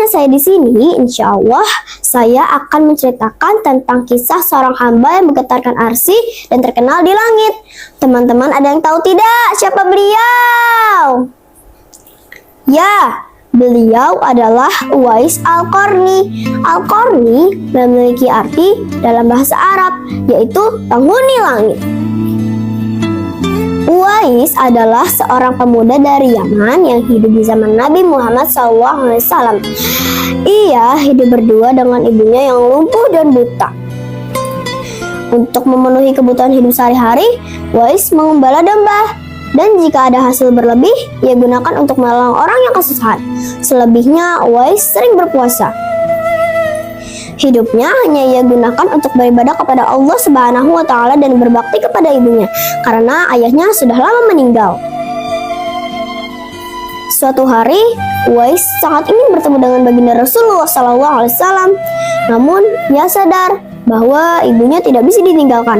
saya di sini, insya Allah saya akan menceritakan tentang kisah seorang hamba yang menggetarkan arsy dan terkenal di langit. Teman-teman, ada yang tahu tidak siapa beliau? Ya, beliau adalah Uwais Al-Qarni. Al-Qarni memiliki arti dalam bahasa Arab, yaitu penghuni langit. Uwais adalah seorang pemuda dari Yaman yang hidup di zaman Nabi Muhammad SAW. Ia hidup berdua dengan ibunya yang lumpuh dan buta. Untuk memenuhi kebutuhan hidup sehari-hari, Uwais mengembala domba. Dan jika ada hasil berlebih, ia gunakan untuk menolong orang yang kesusahan. Selebihnya, Uwais sering berpuasa. Hidupnya hanya ia gunakan untuk beribadah kepada Allah Subhanahu wa Ta'ala dan berbakti kepada ibunya, karena ayahnya sudah lama meninggal. Suatu hari, Uwais sangat ingin bertemu dengan baginda Rasulullah SAW. Namun, ia sadar bahwa ibunya tidak bisa ditinggalkan.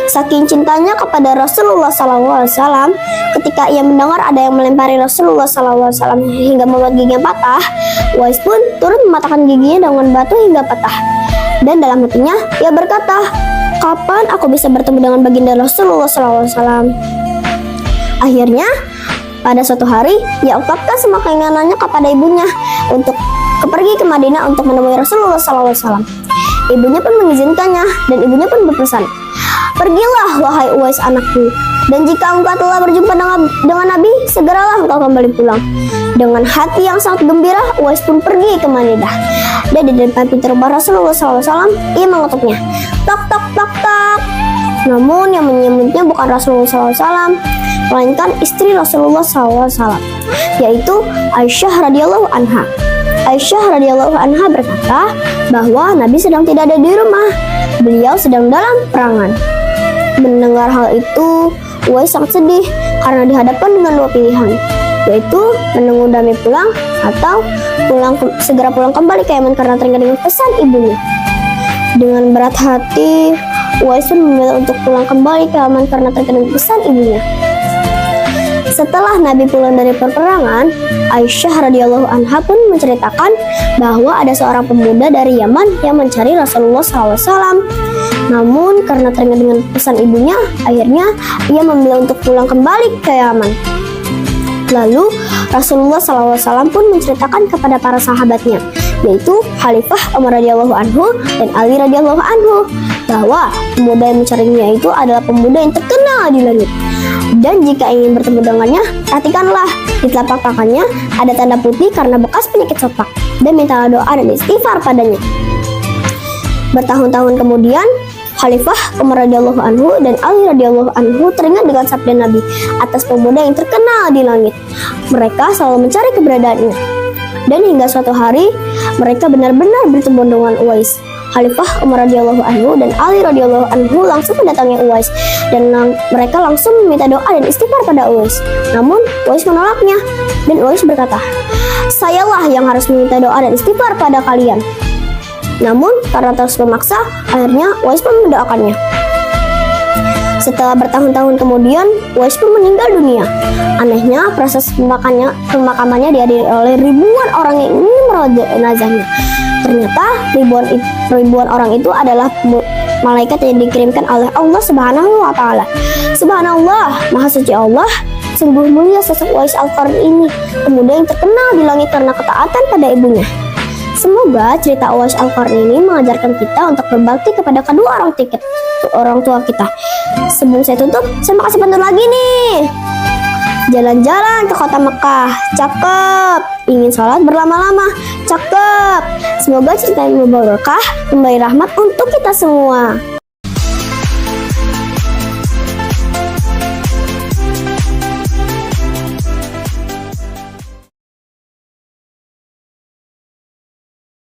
Saking cintanya kepada Rasulullah SAW, ketika ia mendengar ada yang melempari Rasulullah SAW hingga membuat giginya patah, Uwais pun turut mematahkan giginya dengan batu hingga patah. Dan dalam hatinya, ia berkata, "Kapan aku bisa bertemu dengan baginda Rasulullah SAW?" Akhirnya, pada suatu hari, ia ungkapkan semua keinginannya kepada ibunya untuk pergi ke Madinah untuk menemui Rasulullah SAW. Ibunya pun mengizinkannya, dan ibunya pun berpesan, "Pergilah wahai Uwais anakku, dan jika engkau telah berjumpa dengan Nabi, segeralah engkau kembali pulang." Dengan hati yang sangat gembira, Uwais pun pergi ke Madinah. Dan di depan pintu rumah Rasulullah SAW, ia mengetuknya. Tok tok tok tok. Namun yang menyambutnya bukan Rasulullah SAW, melainkan istri Rasulullah SAW, yaitu Aisyah radhiyallahu anha. Aisyah radhiyallahu anha berkata bahwa Nabi sedang tidak ada di rumah. Beliau sedang dalam perangan. Mendengar hal itu, Uwais sangat sedih karena dihadapkan dengan dua pilihan, yaitu menunggu Nabi pulang atau segera pulang kembali ke Yaman karena teringat dengan pesan ibunya. Dengan berat hati, Uwais pun memilih untuk pulang kembali ke Yaman karena teringat dengan pesan ibunya. Setelah Nabi pulang dari peperangan, Aisyah radhiyallahu anha pun menceritakan bahwa ada seorang pemuda dari Yaman yang mencari Rasulullah SAW. Namun karena teringat dengan pesan ibunya, akhirnya ia memilih untuk pulang kembali ke Yaman. Lalu Rasulullah SAW pun menceritakan kepada para sahabatnya, yaitu Khalifah Umar radhiyallahu anhu dan Ali radhiyallahu anhu, bahwa pemuda yang mencarinya itu adalah pemuda yang terkenal di langit. Dan jika ingin bertemu dengannya, perhatikanlah di telapak tangannya ada tanda putih karena bekas penyakit sopak, dan mintalah doa dan istighfar padanya. Bertahun-tahun kemudian, Khalifah Umar radhiyallahu anhu dan Ali radhiyallahu anhu teringat dengan sabda Nabi atas pemuda yang terkenal di langit. Mereka selalu mencari keberadaannya. Dan hingga suatu hari, mereka benar-benar bertemu dengan Uwais. Khalifah Umar radhiyallahu anhu dan Ali radhiyallahu anhu langsung mendatangi Uwais, dan mereka langsung meminta doa dan istighfar pada Uwais. Namun Uwais menolaknya, dan Uwais berkata, "Sayalah yang harus meminta doa dan istighfar pada kalian." Namun karena terus memaksa, akhirnya Uwais pun mendoakannya. Setelah bertahun-tahun kemudian, Uwais pun meninggal dunia. Anehnya, proses pemakamannya dihadiri oleh ribuan orang yang ingin merawat jenazahnya. Ternyata ribuan orang itu adalah malaikat yang dikirimkan oleh Allah Subhanahu wa Ta'ala. Subhanallah, Maha Suci Allah, sungguh mulia sosok Uwais Al-Qarni ini, pemuda yang terkenal di langit karena ketaatan pada ibunya. Semoga cerita Uwais Al-Qarni ini mengajarkan kita untuk berbakti kepada kedua orang tua kita. Sebelum saya tutup, saya mau kasih pantun lagi nih. Jalan-jalan ke kota Mekah, cakep. Ingin sholat berlama-lama, cakep. Semoga cerita ini berkah, memberi rahmat untuk kita semua.